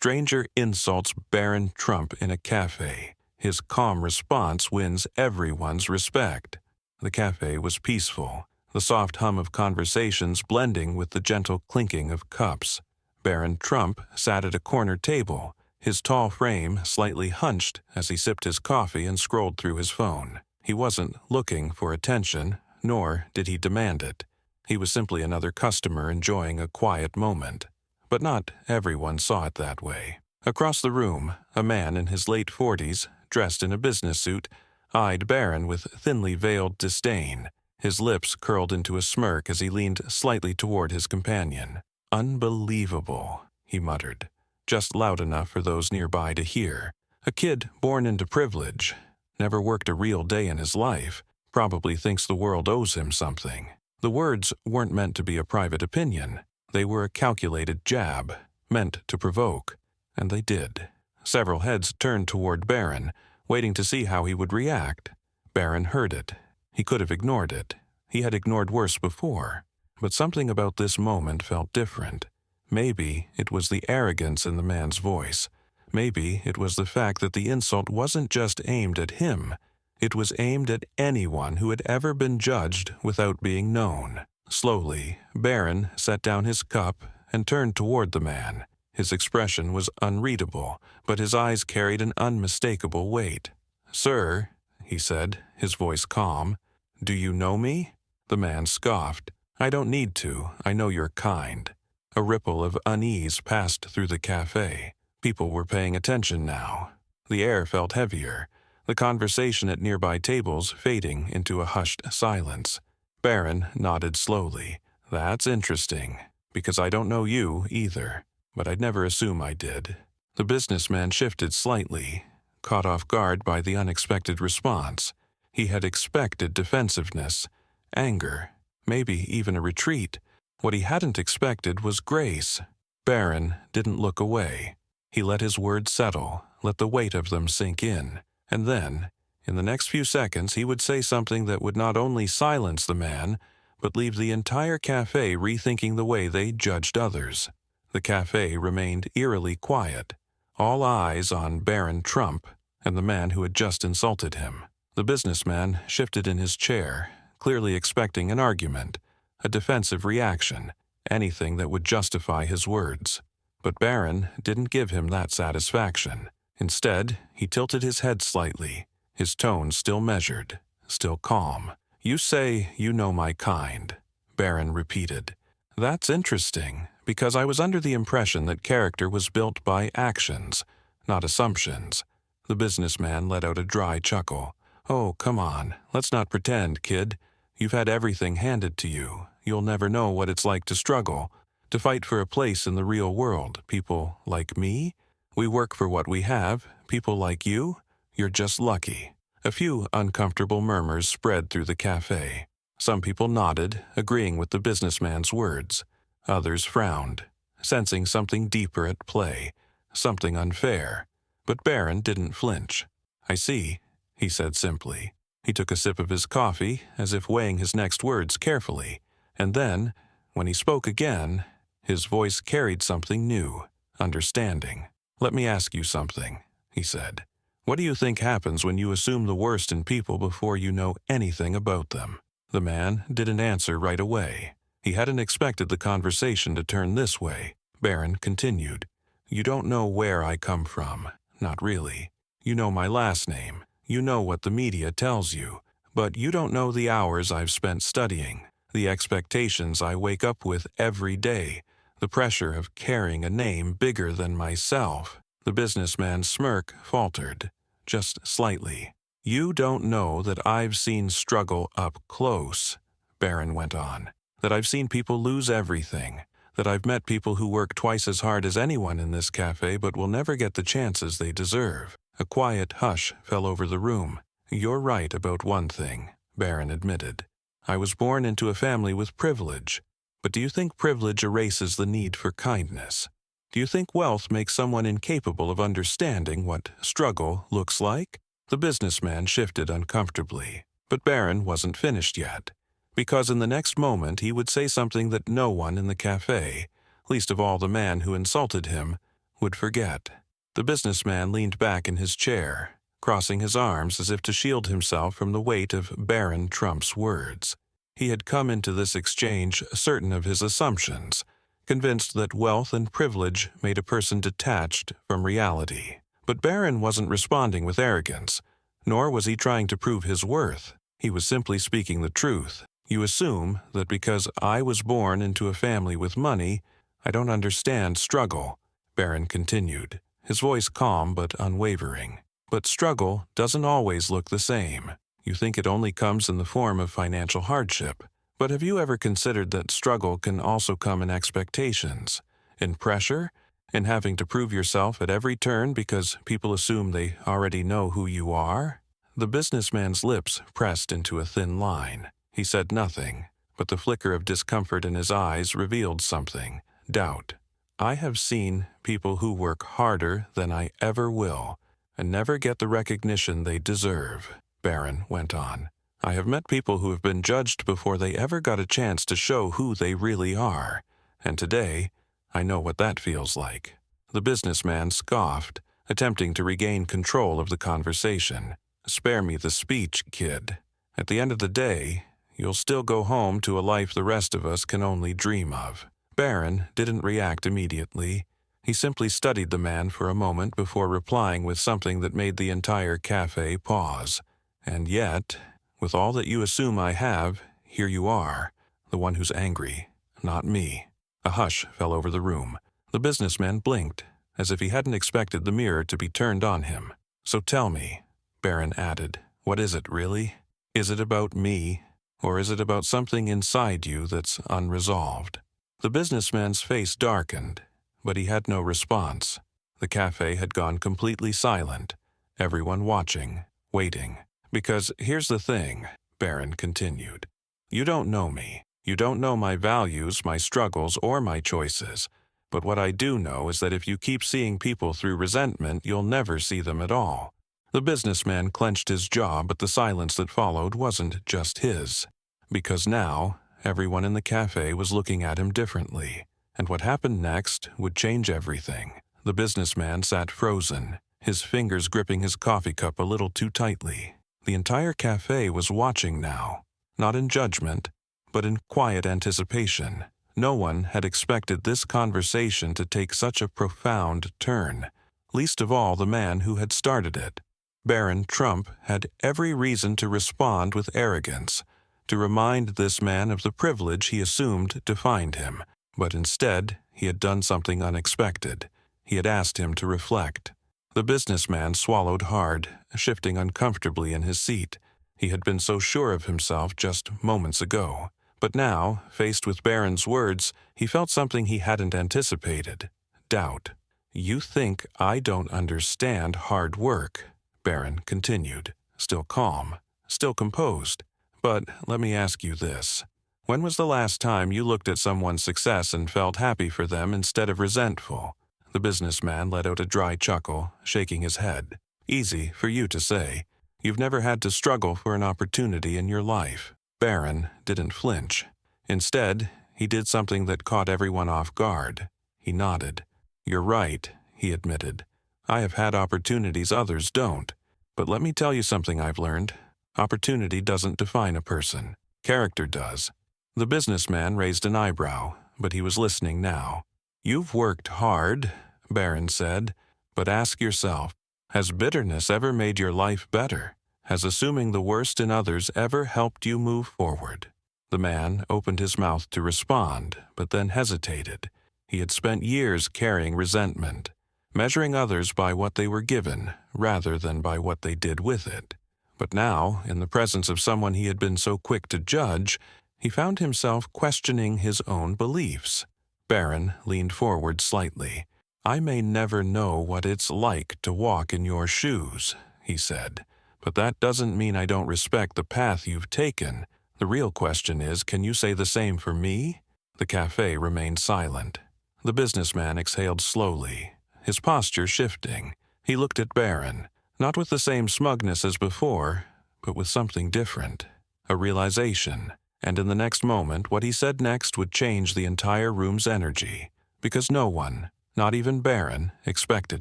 Stranger insults Barron Trump in a cafe. His calm response wins everyone's respect. The cafe was peaceful, the soft hum of conversations blending with the gentle clinking of cups. Barron Trump sat at a corner table, his tall frame slightly hunched as he sipped his coffee and scrolled through his phone. He wasn't looking for attention, nor did he demand it. He was simply another customer enjoying a quiet moment. But not everyone saw it that way. Across the room, a man in his late 40s, dressed in a business suit, eyed Barron with thinly veiled disdain. His lips curled into a smirk as he leaned slightly toward his companion. "Unbelievable," he muttered, just loud enough for those nearby to hear. A kid born into privilege, never worked a real day in his life, probably thinks the world owes him something. The words weren't meant to be a private opinion. They were a calculated jab, meant to provoke, and they did. Several heads turned toward Barron, waiting to see how he would react. Barron heard it. He could have ignored it. He had ignored worse before. But something about this moment felt different. Maybe it was the arrogance in the man's voice. Maybe it was the fact that the insult wasn't just aimed at him. It was aimed at anyone who had ever been judged without being known. Slowly, Barron set down his cup and turned toward the man. His expression was unreadable, but his eyes carried an unmistakable weight. "Sir," he said, his voice calm, "do you know me?" The man scoffed. "I don't need to. I know you're kind." A ripple of unease passed through the cafe. People were paying attention now. The air felt heavier, the conversation at nearby tables fading into a hushed silence. Barron nodded slowly. "That's interesting, because I don't know you either, but I'd never assume I did." The businessman shifted slightly, caught off guard by the unexpected response. He had expected defensiveness, anger, maybe even a retreat. What he hadn't expected was grace. Barron didn't look away. He let his words settle, let the weight of them sink in, and then, in the next few seconds, he would say something that would not only silence the man, but leave the entire cafe rethinking the way they judged others. The cafe remained eerily quiet, all eyes on Barron Trump and the man who had just insulted him. The businessman shifted in his chair, clearly expecting an argument, a defensive reaction, anything that would justify his words. But Barron didn't give him that satisfaction. Instead, he tilted his head slightly, his tone still measured, still calm. "You say you know my kind," Barron repeated. "That's interesting, because I was under the impression that character was built by actions, not assumptions." The businessman let out a dry chuckle. "Oh, come on, let's not pretend, kid. You've had everything handed to you. You'll never know what it's like to struggle, to fight for a place in the real world. People like me? We work for what we have. People like you? You're just lucky." A few uncomfortable murmurs spread through the cafe. Some people nodded, agreeing with the businessman's words. Others frowned, sensing something deeper at play, something unfair. But Barron didn't flinch. "I see," he said simply. He took a sip of his coffee, as if weighing his next words carefully. And then, when he spoke again, his voice carried something new, understanding. "Let me ask you something," he said. "What do you think happens when you assume the worst in people before you know anything about them?" The man didn't answer right away. He hadn't expected the conversation to turn this way. Barron continued. "You don't know where I come from. Not really. You know my last name. You know what the media tells you. But you don't know the hours I've spent studying, the expectations I wake up with every day, the pressure of carrying a name bigger than myself." The businessman's smirk faltered, just slightly. "You don't know that I've seen struggle up close," Barron went on. "That I've seen people lose everything. That I've met people who work twice as hard as anyone in this cafe but will never get the chances they deserve." A quiet hush fell over the room. "You're right about one thing," Barron admitted. "I was born into a family with privilege. But do you think privilege erases the need for kindness? Do you think wealth makes someone incapable of understanding what struggle looks like?" The businessman shifted uncomfortably, but Barron wasn't finished yet, because in the next moment he would say something that no one in the cafe, least of all the man who insulted him, would forget. The businessman leaned back in his chair, crossing his arms as if to shield himself from the weight of Barron Trump's words. He had come into this exchange certain of his assumptions, convinced that wealth and privilege made a person detached from reality. But Barron wasn't responding with arrogance, nor was he trying to prove his worth. He was simply speaking the truth. You assume that because I was born into a family with money, I don't understand struggle, Barron continued, his voice calm but unwavering. But struggle doesn't always look the same. You think it only comes in the form of financial hardship. But have you ever considered that struggle can also come in expectations, in pressure, in having to prove yourself at every turn because people assume they already know who you are? The businessman's lips pressed into a thin line. He said nothing, but the flicker of discomfort in his eyes revealed something: doubt. I have seen people who work harder than I ever will and never get the recognition they deserve, Barron went on. I have met people who have been judged before they ever got a chance to show who they really are, and today I know what that feels like. The businessman scoffed, attempting to regain control of the conversation. Spare me the speech, kid. At the end of the day, you'll still go home to a life the rest of us can only dream of. Barron didn't react immediately. He simply studied the man for a moment before replying with something that made the entire cafe pause. And yet, with all that you assume I have, here you are, the one who's angry, not me. A hush fell over the room. The businessman blinked, as if he hadn't expected the mirror to be turned on him. So tell me, Barron added, what is it really? Is it about me, or is it about something inside you that's unresolved? The businessman's face darkened, but he had no response. The cafe had gone completely silent, everyone watching, waiting. Because here's the thing, Barron continued. You don't know me. You don't know my values, my struggles, or my choices. But what I do know is that if you keep seeing people through resentment, you'll never see them at all. The businessman clenched his jaw, but the silence that followed wasn't just his. Because now, everyone in the cafe was looking at him differently, and what happened next would change everything. The businessman sat frozen, his fingers gripping his coffee cup a little too tightly. The entire cafe was watching now, not in judgment, but in quiet anticipation. No one had expected this conversation to take such a profound turn, least of all the man who had started it. Barron Trump had every reason to respond with arrogance, to remind this man of the privilege he assumed defined him. But instead, he had done something unexpected. He had asked him to reflect. The businessman swallowed hard, shifting uncomfortably in his seat. He had been so sure of himself just moments ago. But now, faced with Barron's words, he felt something he hadn't anticipated: doubt. You think I don't understand hard work, Barron continued, still calm, still composed. But let me ask you this. When was the last time you looked at someone's success and felt happy for them instead of resentful? The businessman let out a dry chuckle, shaking his head. Easy for you to say. You've never had to struggle for an opportunity in your life. Barron didn't flinch. Instead, he did something that caught everyone off guard. He nodded. You're right, he admitted. I have had opportunities others don't. But let me tell you something I've learned. Opportunity doesn't define a person. Character does. The businessman raised an eyebrow, but he was listening now. You've worked hard, Barron said, but ask yourself, has bitterness ever made your life better? Has assuming the worst in others ever helped you move forward? The man opened his mouth to respond, but then hesitated. He had spent years carrying resentment, measuring others by what they were given rather than by what they did with it. But now, in the presence of someone he had been so quick to judge, he found himself questioning his own beliefs. Barron leaned forward slightly. I may never know what it's like to walk in your shoes, he said, but that doesn't mean I don't respect the path you've taken. The real question is, can you say the same for me? The cafe remained silent. The businessman exhaled slowly, his posture shifting. He looked at Barron, not with the same smugness as before, but with something different, a realization. And in the next moment, what he said next would change the entire room's energy, because no one, Not even Barron expected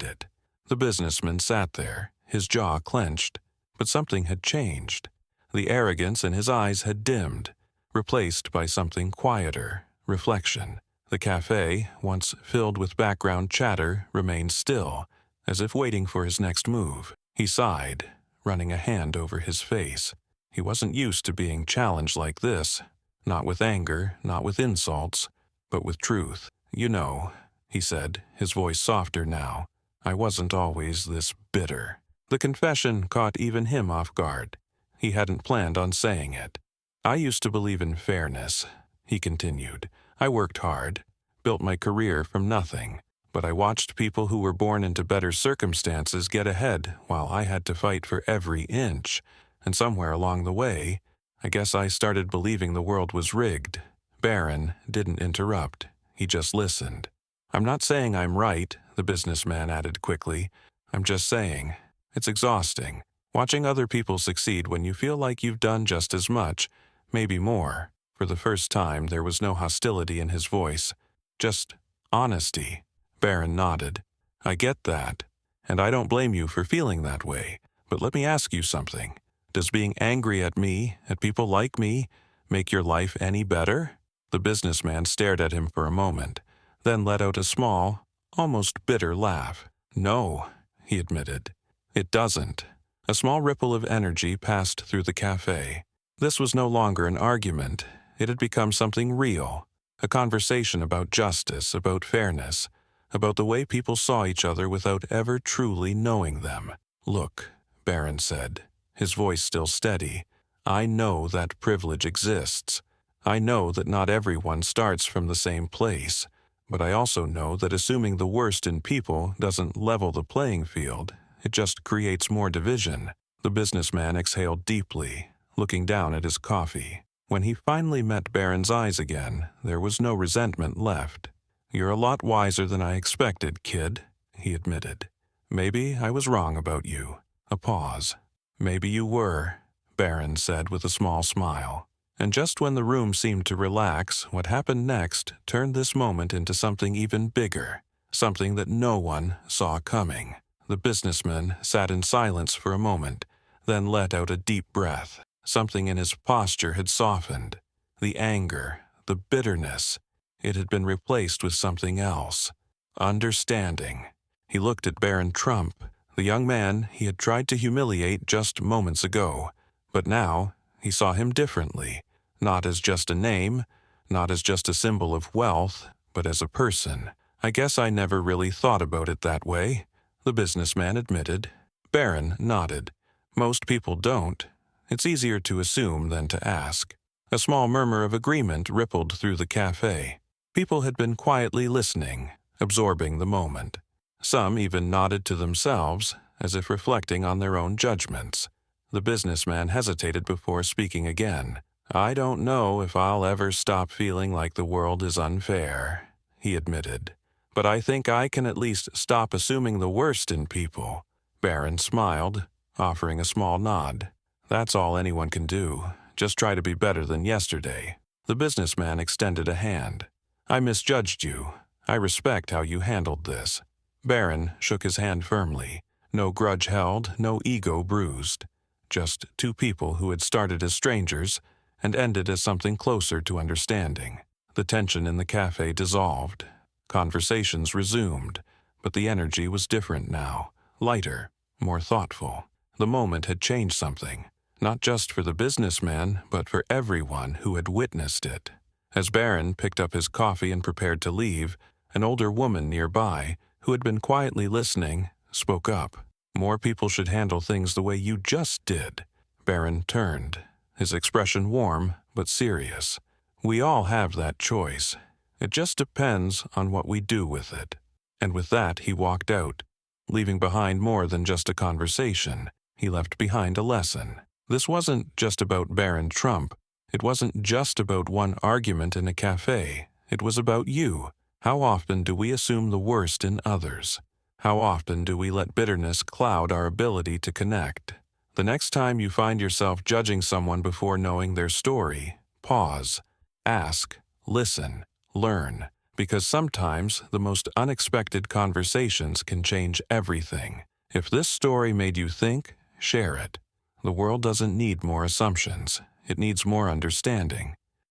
it. The businessman sat there, his jaw clenched, but something had changed. The arrogance in his eyes had dimmed, replaced by something quieter, reflection. The cafe, once filled with background chatter, remained still, as if waiting for his next move. He sighed, running a hand over his face. He wasn't used to being challenged like this, not with anger, not with insults, but with truth. "You know," he said, his voice softer now, "I wasn't always this bitter." The confession caught even him off guard. He hadn't planned on saying it. "I used to believe in fairness," he continued. "I worked hard, built my career from nothing, but I watched people who were born into better circumstances get ahead while I had to fight for every inch, and somewhere along the way, I guess I started believing the world was rigged." Barron didn't interrupt. He just listened. "I'm not saying I'm right," the businessman added quickly. "I'm just saying, it's exhausting, watching other people succeed when you feel like you've done just as much, maybe more." For the first time, there was no hostility in his voice, just honesty. Barron nodded. "I get that, and I don't blame you for feeling that way. But let me ask you something. Does being angry at me, at people like me, make your life any better?" The businessman stared at him for a moment, then let out a small, almost bitter laugh. "No," he admitted. "It doesn't." A small ripple of energy passed through the cafe. This was no longer an argument. It had become something real, a conversation about justice, about fairness, about the way people saw each other without ever truly knowing them. "Look," Barron said, his voice still steady, "I know that privilege exists. I know that not everyone starts from the same place, but I also know that assuming the worst in people doesn't level the playing field, it just creates more division." The businessman exhaled deeply, looking down at his coffee. When he finally met Barron's eyes again, there was no resentment left. "You're a lot wiser than I expected, kid," he admitted. "Maybe I was wrong about you." A pause. "Maybe you were," Barron said with a small smile. And just when the room seemed to relax, what happened next turned this moment into something even bigger, something that no one saw coming. The businessman sat in silence for a moment, then let out a deep breath. Something in his posture had softened. The anger, the bitterness, it had been replaced with something else. Understanding. He looked at Barron Trump, the young man he had tried to humiliate just moments ago. But now he saw him differently, not as just a name, not as just a symbol of wealth, but as a person. "I guess I never really thought about it that way," the businessman admitted. Barron nodded. "Most people don't. It's easier to assume than to ask." A small murmur of agreement rippled through the cafe. People had been quietly listening, absorbing the moment. Some even nodded to themselves, as if reflecting on their own judgments. The businessman hesitated before speaking again. "I don't know if I'll ever stop feeling like the world is unfair," he admitted. "But I think I can at least stop assuming the worst in people." Barron smiled, offering a small nod. "That's all anyone can do. Just try to be better than yesterday." The businessman extended a hand. "I misjudged you. I respect how you handled this." Barron shook his hand firmly. No grudge held, no ego bruised. Just two people who had started as strangers and ended as something closer to understanding. The tension in the cafe dissolved. Conversations resumed, but the energy was different now, lighter, more thoughtful. The moment had changed something, not just for the businessman, but for everyone who had witnessed it. As Barron picked up his coffee and prepared to leave, an older woman nearby, who had been quietly listening, spoke up. "More people should handle things the way you just did." Barron turned, his expression warm but serious. "We all have that choice. It just depends on what we do with it." And with that, he walked out, leaving behind more than just a conversation. He left behind a lesson. This wasn't just about Barron Trump. It wasn't just about one argument in a cafe. It was about you. How often do we assume the worst in others? How often do we let bitterness cloud our ability to connect? The next time you find yourself judging someone before knowing their story, pause, ask, listen, learn, because sometimes the most unexpected conversations can change everything. If this story made you think, share it. The world doesn't need more assumptions. It needs more understanding.